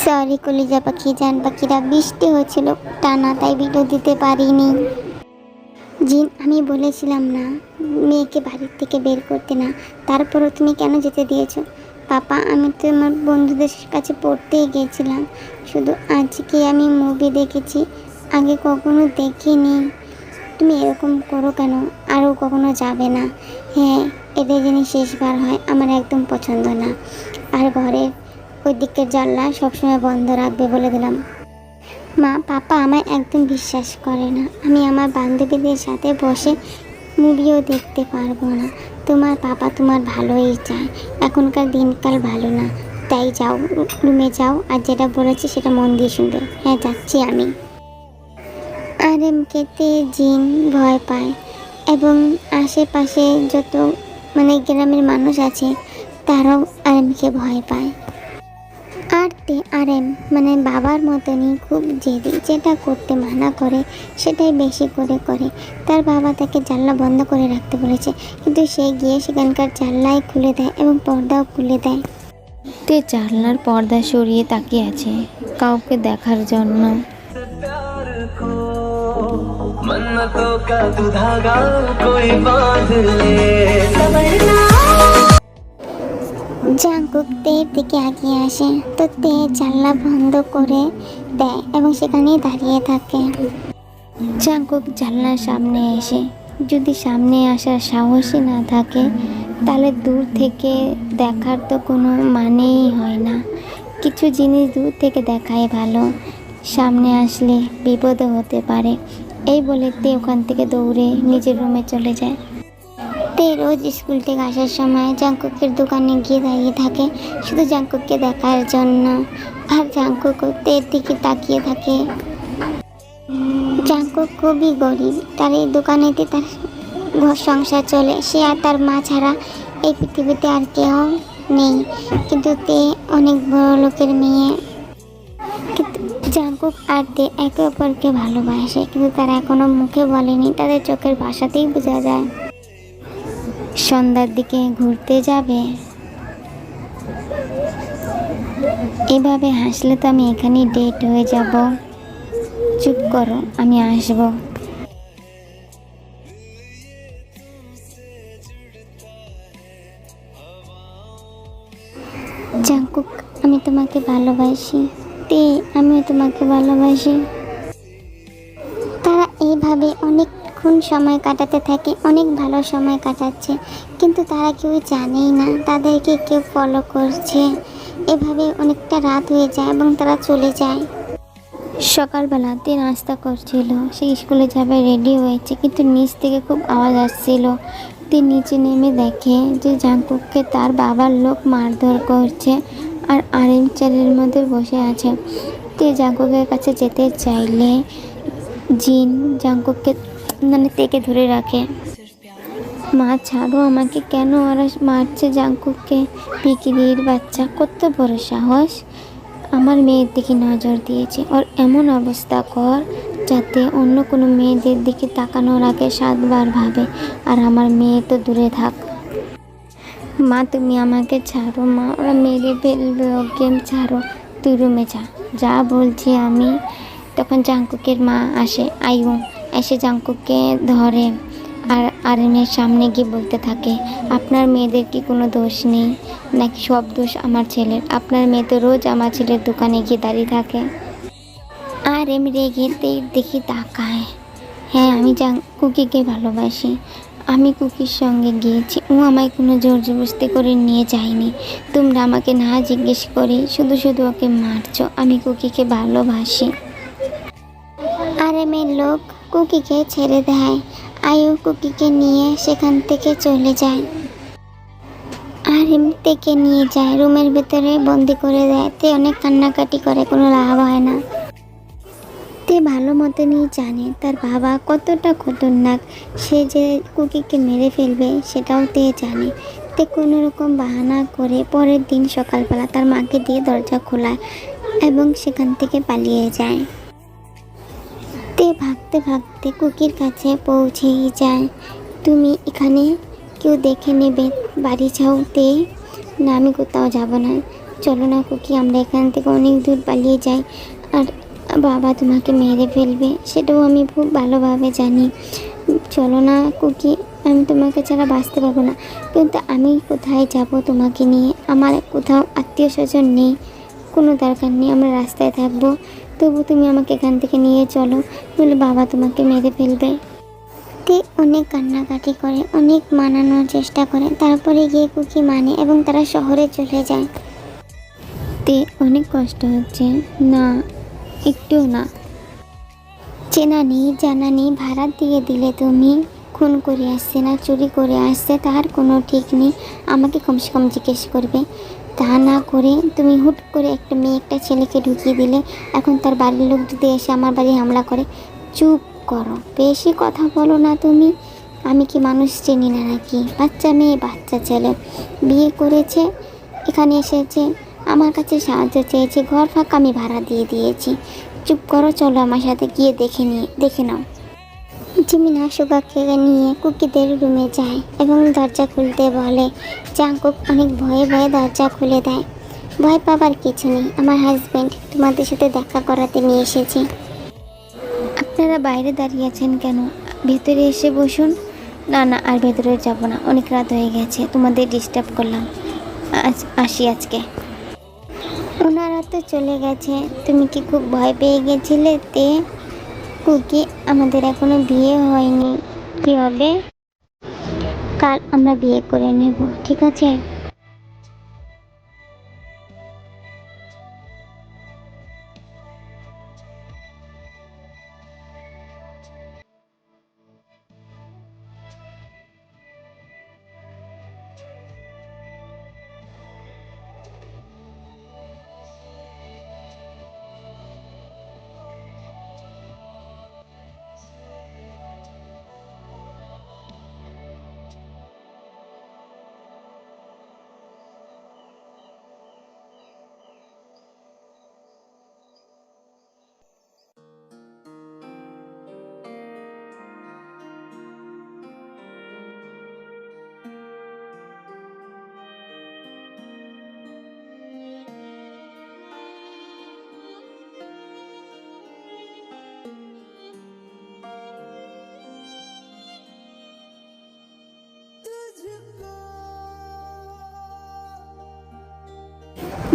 Sorry কলিজা পাখি, জান পাখিরা, বৃষ্টি হচ্ছিল টানা, তাই ভিডিও দিতে পারিনি। জিন, আমি বলেছিলাম না মেয়েকে বাড়ির থেকে বের করতে না, তারপরও তুমি কেন যেতে দিয়েছো? পাপা, আমি তো আমার বন্ধুদের কাছে পড়তেই গিয়েছিলাম। শুধু আজকে আমি মুভি দেখেছি, আগে কখনো দেখিনি। তুমি এরকম করো কেন? আরও কখনো যাবে না? হ্যাঁ, এটা যেন শেষবার হয়, আমার একদম পছন্দ না। আর ঘরের ওই দিকের জানলা সবসময় বন্ধ রাখবে বলে দিলাম। মা, পাপা আমায় একদম বিশ্বাস করে না। আমি আমার বান্ধবীদের সাথে বসে মুভিও দেখতে পারবো না। তোমার পাপা তোমার ভালোই চায়, এখনকার দিনকাল ভালো না। তাই যাও, রুমে যাও, আর যেটা বলেছি সেটা মন দিয়ে শুনবে। হ্যাঁ, যাচ্ছি আমি। আরএমকেতে জিন ভয় পায় এবং আশেপাশে যত গ্রামের মানুষ আছে তারাও আরএমকে ভয় পায়। আর আরএম বাবার মতনই খুব জেদি, যেটা করতে মানা করে সেটাই বেশি করে করে। তার বাবা তাকে জানলা বন্ধ করে রাখতে বলেছে, কিন্তু সে গিয়ে সেখানকার জানলাই খুলে দেয় এবং পর্দাও খুলে দেয়। তে জানলার পর্দা সরিয়ে তাকিয়ে আছে কাউকে দেখার জন্য। জাংকুক তের দিকে এগিয়ে আসে, তো তে জানলা বন্ধ করে দেয় এবং সেখানেই দাঁড়িয়ে থাকে। জাংকুক জানলার সামনে এসে, যদি সামনে আসার সাহসই না থাকে তাহলে দূর থেকে দেখার তো কোনো মানেই হয় না। কিছু জিনিস দূর থেকে দেখাই ভালো, সামনে আসলে বিপদও হতে পারে। এই বলে তে ওখান থেকে দৌড়ে নিজের রুমে চলে যায়। তে রোজ স্কুল থেকে আসার সময় জাংকুকের দোকানে গিয়ে দাঁড়িয়ে থাকে শুধু জাংকুককে দেখার জন্য। আর জাংকুক তের দিকে তাকিয়ে থাকে। জাংকুক খুবই গরিব, তার এই দোকানেতে তার ঘর সংসার চলে। সে আর তার মা ছাড়া এই পৃথিবীতে আর কেউ নেই। কিন্তু তে অনেক বড় লোকের মেয়ে। কিন্তু জাংকুক আর তে একে অপরকে ভালোবাসে, কিন্তু তারা এখনো মুখে বলেনি, তাদের চোখের ভাষাতেই বোঝা যায়। সন্ধ্যার দিকে ঘুরতে যাবে? এভাবে হাসলে তো আমি এখানেই ডেট হয়ে যাব। চুপ করো, আমি আসব। জাংকুক, আমি তোমাকে ভালোবাসি। তে, আমিও তোমাকে ভালোবাসি। তারা এইভাবে অনেকক্ষণ সময় কাটাতে থাকে, অনেক ভালো সময় কাটাচ্ছে, কিন্তু তারা কেউ জানেই না তাদেরকে কেউ ফলো করছে। এভাবে অনেকটা রাত হয়ে যায় এবং তারা চলে যায়। সকালবেলাতে নাস্তা করছিল, সে স্কুলে যাবে রেডি হয়েছে, কিন্তু নিচ থেকে খুব আওয়াজ আসছিল। তে নিচে নেমে দেখে যে জাংকুককে তার বাবার লোক মারধর করছে আর আরএম চেয়ারের মধ্যে বসে আছে। তে জাংকুকের কাছে যেতে চাইলে জিন জাংকুককে তেকে ধরে রাখে। মা, ছাড়ো আমাকে, কেন ওরা মারছে জাংকুককে? বিক্রির বাচ্চা, কত বড় সাহস! আমার মেয়ের দিকে নজর দিয়েছে, ওর এমন অবস্থা কর যাতে অন্য কোনো মেয়েদের দিকে তাকানোর আগে 7 বার ভাবে। আর আমার মেয়ে তো দূরে থাক। মা, তুমি আমাকে ছাড়ো মা, ওরা মেরে ফেলবে ওকে, ছাড়ো, তুই রুমে যা, যা বলছি আমি। তখন জাংকুকের মা আসে, আয়ু এসে জাংকুককে ধরে আর আরএমের সামনে গিয়ে বলতে থাকে, আপনার মেয়েদের কি কোনো দোষ নেই নাকি সব দোষ আমার ছেলের? আপনার মেয়ে তো রোজ আমার ছেলের দোকানে গিয়ে দাঁড়িয়ে থাকে। আরএম রেগে দেখি তাকায়। হ্যাঁ, আমি কুকিকে ভালোবাসি, আমি কুকির সঙ্গে গিয়েছি, ও আমায় কোনো জোর জবরদস্তি করে নিয়ে যায়নি। তোমরা আমাকে না জিজ্ঞেস করে শুধু শুধু ওকে মারছো। আমি কুকিকে ভালোবাসি। আরএমের লোক কুকিকে ছেড়ে দেয়। আয়ু কুকিকে নিয়ে সেখান থেকে চলে যায়। আরএম তেকে নিয়ে যায়, রুমের ভেতরে বন্দি করে দেয়। তে অনেক কান্নাকাটি করে, কোনো লাভ হয় না। তে ভালো মতনই জানে তার বাবা কতটা খতরনাক। সে যে কুকিকে মেরে ফেলবে সেটাও তে জানে। তে কোনো রকম বাহানা করে পরের দিন সকালবেলা তার মাকে দিয়ে দরজা খোলায় এবং সেখান থেকে পালিয়ে যায়। তে ভাগতে ভাগতে কুকির কাছে পৌঁছেই যায়। তুমি এখানে, কেউ দেখে নেবে, বাড়ি যাও তে। না, আমি কোথাও যাব না, চলো না কুকি, আমরা এখান থেকে অনেক দূর পালিয়ে যাই। আর বাবা তোমাকে মেরে ফেলবে, সেটাও আমি খুব ভালোভাবে জানি। চলো না কুকি, আমি তোমাকে ছাড়া বাঁচতে পারবো না। কিন্তু আমি কোথায় যাব তোমাকে নিয়ে? আমার কোথাও আত্মীয় স্বজন নেই, কোনো দরকার নেই, আমরা রাস্তায় থাকবো। তবু তুমি আমাকে এখান থেকে নিয়ে চলো, নইলে বাবা তোমাকে মেরে ফেলবে। তে অনেক কান্নাকাটি করে, অনেক মানানোর চেষ্টা করে, তারপরে গিয়ে কুকি মানে এবং তারা শহরে চলে যায়। তে অনেক কষ্ট হচ্ছে। না, একটু না। চেনা নেই জানা নেই, ভাড়া দিয়ে দিলে তুমি, খুন করে আসছে না চুরি করে আসছে তার কোনো ঠিক নেই। আমাকে কমসে কম জিজ্ঞেস করবে, তা না করে তুমি হুট করে একটা মেয়ে একটা ছেলেকে ঢুকিয়ে দিলে। এখন তার বাড়ির লোক যদি এসে আমার বাড়ি হামলা করে। চুপ করো, বেশি কথা বলো না তুমি। আমি কি মানুষ চিনি না নাকি? বাচ্চা মেয়ে বাচ্চা ছেলে বিয়ে করেছে, এখানে এসেছে, আমার কাছে সাহায্য চেয়েছে, ঘর ফাঁকা আমি ভাড়া দিয়ে দিয়েছি। চুপ করো, চলো আমার সাথে গিয়ে দেখে নাও। জিমিনা সুগাকে নিয়ে কুকিদের রুমে যায় এবং দরজা খুলতে বলে। জাংকুক অনেক ভয়ে ভয়ে দরজা খুলে দেয়। ভয় পাবার কিছু নেই, আমার হাজব্যান্ড তোমাদের সাথে দেখা করাতে নিয়ে এসেছি। আপনারা বাইরে দাঁড়িয়ে আছেন কেন? ভেতরে এসে বসুন। না না, আর ভেতরে যাব না, অনেক রাত হয়ে গেছে, তোমাদের ডিস্টার্ব করলাম। আসি আজকে। ওনারা তো চলে গেছে, তুমি কি খুব ভয় পেয়ে গেছিলে? তে কুকি, আমাদের এখনো বিয়ে হয়নি, কি হবে? কাল আমরা বিয়ে করে নেব, ঠিক আছে?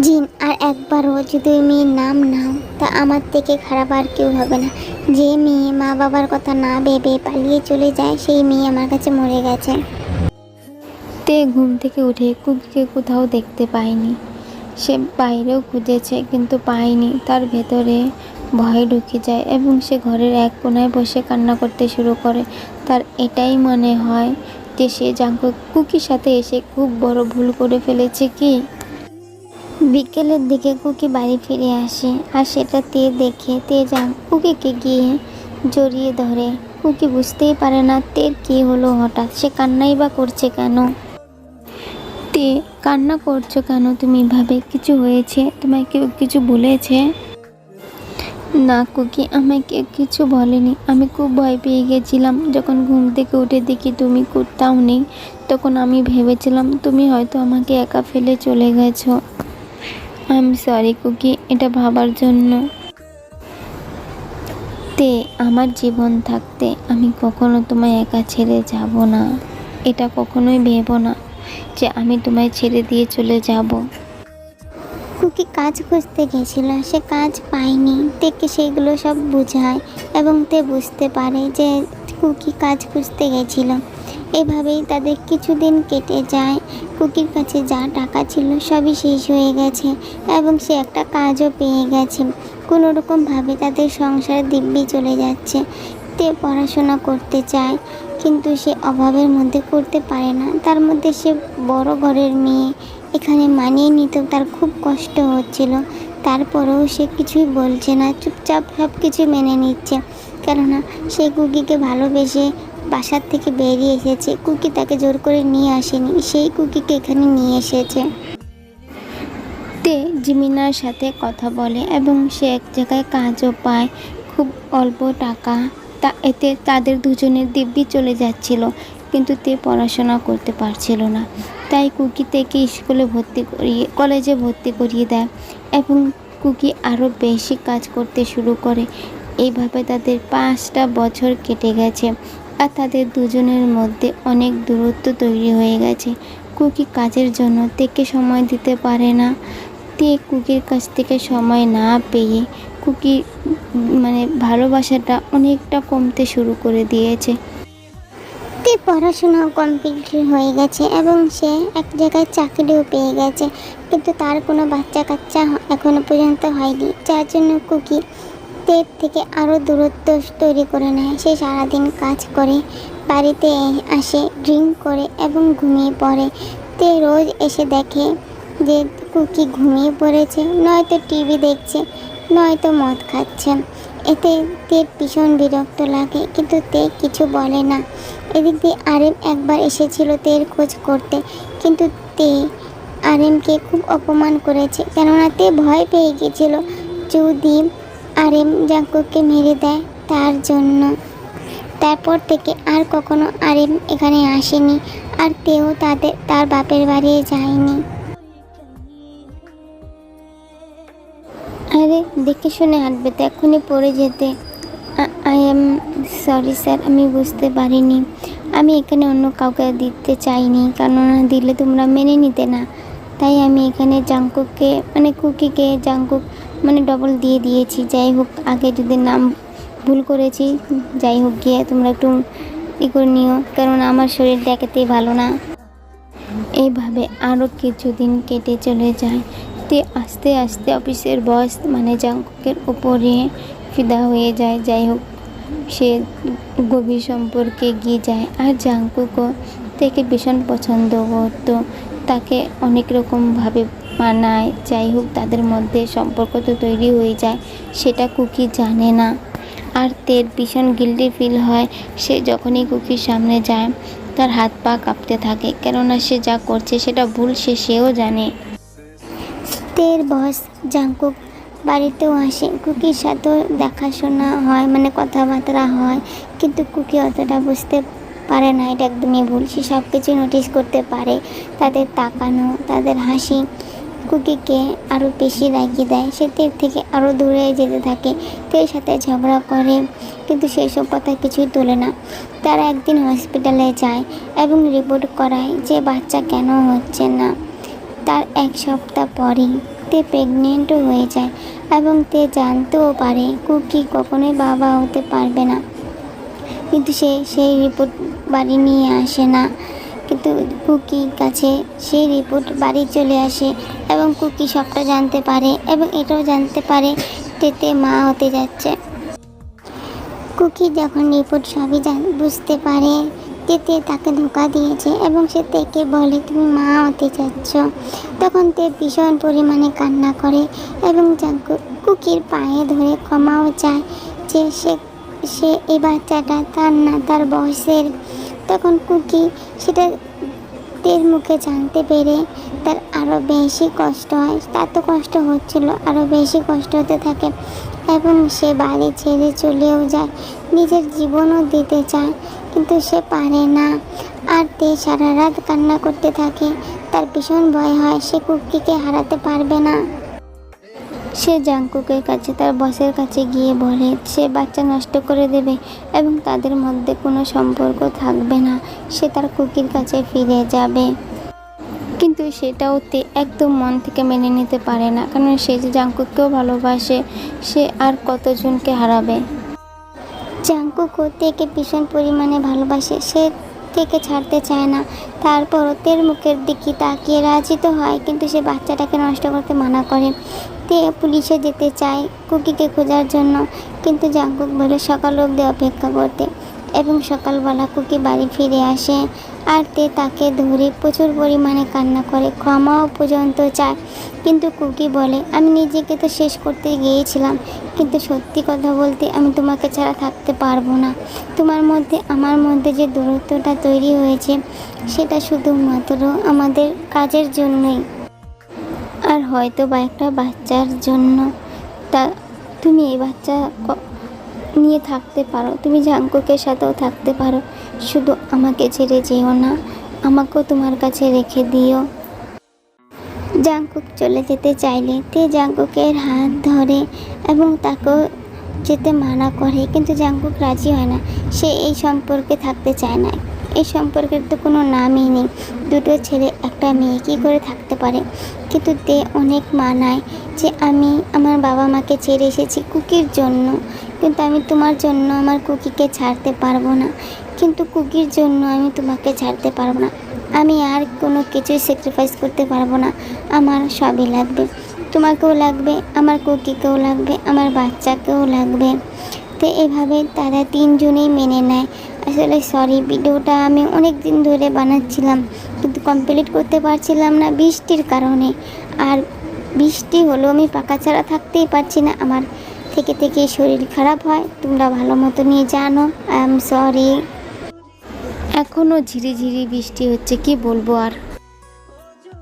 জিন, আর একবারও যদি ওই মেয়ের নাম নাও, তা আমার থেকে খারাপ আর কেউ হবে না। যে মেয়ে মা বাবার কথা না ভেবে পালিয়ে চলে যায়, সেই মেয়ে আমার কাছে মরে গেছে। তে ঘুম থেকে উঠে কুকিকে কোথাও দেখতে পায়নি। সে বাইরেও খুঁজেছে কিন্তু পায়নি। তার ভেতরে ভয় ঢুকে যায় এবং সে ঘরের এক কোণায় বসে কান্না করতে শুরু করে। তার এটাই মনে হয় যে সে জাংকুক কুকির সাথে এসে খুব বড় ভুল করে ফেলেছে। কি বিকেলের দিকে কুকি বাড়ি ফিরে আসে, আর সেটা তে দেখে। তে কুকিকে গিয়ে জড়িয়ে ধরে। কুকি বুঝতেই পারে না তের কী হলো হঠাৎ, সে কান্নাই বা করছে কেন। তে কান্না করছো কেন? তুমি ভাবে কিছু হয়েছে? তোমায় কেউ কিছু বলেছে? না কুকি, আমায় কেউ কিছু বলেনি। আমি খুব ভয় পেয়ে গেছিলাম। যখন ঘুম থেকে উঠে দেখি তুমি কোথাও নেই, তখন আমি ভেবেছিলাম তুমি হয়তো আমাকে একা ফেলে চলে গেছো। আই এম সরি কুকি, এটা ভাবার জন্য। তে আমার জীবন থাকতে আমি কখনো তোমায় একা ছেড়ে যাব না। এটা কখনোই ভেবো না যে আমি তোমায় ছেড়ে দিয়ে চলে যাব। কুকি কাজ খুঁজতে গেছিল, সে কাজ পায়নি। তেকে সেগুলো সব বোঝায় এবং তে বুঝতে পারে যে কুকি কাজ খুঁজতে গেছিল। এভাবেই তাদের কিছুদিন কেটে যায়। কুকির কাছে যা টাকা ছিল সবই শেষ হয়ে গেছে এবং সে একটা কাজও পেয়ে গেছে। কোনোরকমভাবে তাদের সংসার দিব্যি চলে যাচ্ছে। তে পড়াশোনা করতে চায়, কিন্তু সে অভাবের মধ্যে করতে পারে না। তার মধ্যে সে বড় ঘরের মেয়ে, এখানে মানিয়ে নিতেও তার খুব কষ্ট হচ্ছিল। তারপরেও সে কিছুই বলছে না, চুপচাপ সব কিছু মেনে নিচ্ছে। কেননা সে কুকিকে ভালোবেসে বাসার থেকে বেরিয়ে এসেছে। কুকি তাকে জোর করে নিয়ে আসেনি, সেই কুকিকে এখানে নিয়ে এসেছে। তে জিমিনার সাথে কথা বলে এবং সে এক জায়গায় কাজও পায়, খুব অল্প টাকা। এতে তাদের দুজনের দিব্যি চলে যাচ্ছিল। কিন্তু তে পড়াশোনা করতে পারছিল না। তাই কুকি থেকে কলেজে ভর্তি করিয়ে দেয় এবং কুকি আরও বেশি কাজ করতে শুরু করে। এইভাবে তাদের 5টা বছর কেটে গেছে আর তাদের দুজনের মধ্যে অনেক দূরত্ব তৈরি হয়ে গেছে। কুকি কাজের জন্য তেকে সময় দিতে পারে না। তে কুকির কাছ থেকে সময় না পেয়ে কুকি ভালোবাসাটা অনেকটা কমতে শুরু করে দিয়েছে। তে পড়াশোনা কমপ্লিট হয়ে গেছে এবং সে এক জায়গায় চাকরিও পেয়ে গেছে, কিন্তু তার কোনো বাচ্চা কাচ্চা এখনো পর্যন্ত হয়নি, যার জন্য কুকি তের থেকে আরও দূরত্ব তৈরি করে নেয়। সে সারাদিন কাজ করে, বাড়িতে আসে, ড্রিঙ্ক করে এবং ঘুমিয়ে পড়ে। তে রোজ এসে দেখে যে কুকি ঘুমিয়ে পড়েছে, নয়তো টিভি দেখছে, নয়তো মদ খাচ্ছে। এতে তের ভীষণ বিরক্ত লাগে, কিন্তু তে কিছু বলে না। এদিক দিয়ে আরেম একবার এসেছিল তের খোঁজ করতে, কিন্তু তে আরেমকে খুব অপমান করেছে, কেননা তে ভয় পেয়ে গিয়েছিল যদি আরেম জাঙ্কুককে মেরে দেয় তার জন্য। তারপর থেকে আর কখনো আরেম এখানে আসেনি, আর তেও তার বাপের বাড়ি যায়নি। আরে দেখে শুনে হাঁটবে তো, এক্ষুনি পড়ে যেতে। আই এম সরি স্যার, আমি বুঝতে পারিনি। আমি এখানে অন্য কাউকে দিতে চাইনি, কেননা দিলে তোমরা মেনে নিতে না। তাই আমি এখানে জাঙ্কুককে কুকিকে জাঙ্কুক ডবল দিয়ে দিয়েছি। যাই হোক, আগে যদি নাম ভুল করেছি, যাই হোক, গিয়ে তোমরা একটু করে নিও, কারণ আমার শরীর দেখাতেই ভালো না। এইভাবে আরও কিছুদিন কেটে চলে যায়। তে আস্তে আস্তে অফিসের বস জাঙ্কুকের উপরে ফিদা হয়ে যায়। যাই হোক, সে গভীর সম্পর্কে গিয়ে যায়, আর জাঙ্কুকও তাকে ভীষণ পছন্দ করতো, তাকে অনেক রকমভাবে মানায়। যাই হোক, তাদের মধ্যে সম্পর্ক তো তৈরি হয়ে যায়, সেটা কুকি জানে না। আর তের ভীষণ গিল্টি ফিল হয়। সে যখনই কুকির সামনে যায় তার হাত পা কাঁপতে থাকে, কেননা সে যা করছে সেটা ভুল, সেও জানে। তের বস জাঙ্কুক বাড়িতেও আসে, কুকির সাথেও দেখাশোনা হয়, কথাবার্তা হয়, কিন্তু কুকি অতটা বুঝতে পারে না এটা একদমই ভুল। সে সব কিছু নোটিস করতে পারে, তাদের তাকানো, তাদের হাসি কুকিকে আরও বেশি রাগিয়ে দেয়। সে তের থেকে আরও দূরে যেতে থাকে, তের সাথে ঝগড়া করে, কিন্তু সেই সব কথা কিছুই তোলে না। তারা একদিন হসপিটালে যায় এবং রিপোর্ট করায় যে বাচ্চা কেন হচ্ছে না। তার 1 সপ্তাহ পরেই তে প্রেগনেন্টও হয়ে যায় এবং তে জানতেও পারে কুকি কখনোই বাবা হতে পারবে না, কিন্তু সে সেই রিপোর্ট বাড়ি নিয়ে আসে না। কিন্তু কুকির কাছে সেই রিপোর্ট বাড়ি চলে আসে এবং কুকি সবটা জানতে পারে এবং এটাও জানতে পারে তে মা হতে যাচ্ছে। কুকি যখন রিপোর্ট সবই বুঝতে পারে তে তাকে ধোঁকা দিয়েছে এবং সে তেকে বলে তুমি মা হতে যাচ্ছ, তখন তে ভীষণ পরিমাণে কান্না করে এবং কুকির পায়ে ধরে ক্ষমাও চায় যে সে এই বাচ্চাটা তার না, তার বয়সের। তখন কুকি সেটা তের মুখে জানতে পেরে তার আরও বেশি কষ্ট হয়। তার তো কষ্ট হচ্ছিল, আরও বেশি কষ্ট হতে থাকে এবং সে বাড়ি ছেড়ে চলেও যায়, নিজের জীবনও দিতে চায়, কিন্তু সে পারে না। আর তে সারা রাত কান্না করতে থাকে, তার ভীষণ ভয় হয় সে কুকিকে হারাতে পারবে না। সে জাঙ্কুকের কাছে, তার বসের কাছে গিয়ে বলে সে বাচ্চা নষ্ট করে দেবে এবং তাদের মধ্যে কোনো সম্পর্ক থাকবে না, সে তার কুকির কাছে ফিরে যাবে। কিন্তু সেটাও তে একদম মন থেকে মেনে নিতে পারে না, কারণ সে যে জাঙ্কুককেও ভালোবাসে, সে আর কতজনকে হারাবে। জাঙ্কুকও তেকে ভীষণ পরিমাণে ভালোবাসে, সে তেকে ছাড়তে চায় না। তারপরও তের মুখের দিকে তাকিয়ে রাজি তো হয়, কিন্তু সে বাচ্চাটাকে নষ্ট করতে মানা করে। তে পুলিশে যেতে চায় কুকিকে খোঁজার জন্য, কিন্তু জাঙ্কুক বলে সকাল অবধি অপেক্ষা করতে এবং সকালবেলা কুকি বাড়ি ফিরে আসে আর তে তাকে ধরে প্রচুর পরিমাণে কান্না করে, ক্ষমাও পর্যন্ত চায়। কিন্তু কুকি বলে আমি নিজেকে তো শেষ করতে গিয়েছিলাম, কিন্তু সত্যি কথা বলতে আমি তোমাকে ছাড়া থাকতে পারবো না। তোমার মধ্যে আমার মধ্যে যে দূরত্বটা তৈরি হয়েছে সেটা শুধুমাত্র আমাদের কাজের জন্যই, আর হয়তো বা একটা বাচ্চার জন্য। তা তুমি এই বাচ্চা নিয়ে থাকতে পারো, তুমি জাঙ্কুকের সাথেও থাকতে পারো, শুধু আমাকে ছেড়ে যেও না, আমাকেও তোমার কাছে রেখে দিও। জাংকুক চলে যেতে চাইলে তে জাংকুকের হাত ধরে এবং তাকেও যেতে মানা করে, কিন্তু জাংকুক রাজি হয় না। সে এই সম্পর্কে থাকতে চায় না। এই সম্পর্কের তো কোনো নামই নেই, দুটো ছেলে একটা মেয়ে কী করে থাকতে পারে। কিন্তু তে অনেক মানায় যে আমি আমার বাবা মাকে ছেড়ে এসেছি কুকির জন্য, কিন্তু আমি তোমার জন্য আমার কুকিকে ছাড়তে পারবো না, কিন্তু কুকির জন্য আমি তোমাকে ছাড়তে পারবো না। আমি আর কোনো কিছুই স্যাক্রিফাইস করতে পারবো না, আমার সবই লাগবে, তোমাকেও লাগবে, আমার কুকিকেও লাগবে, আমার বাচ্চাকেও লাগবে। তো এভাবে তারা তিনজনেই মেনে নেয়। আসলে সরি, ভিডিওটা আমি অনেক দিন ধরে বানাচ্ছিলাম কিন্তু কমপ্লিট করতে পারছিলাম না বৃষ্টির কারণে। আর বৃষ্টি হলো আমি পাকা ছাড়া থাকতেই পারছি না, আমার থেকে থেকে শরীর খারাপ হয়, তোমরা ভালো মতো নিয়ে জানো। I am sorry. এখনও ঝিরিঝিরি বৃষ্টি হচ্ছে, কি বলবো আর।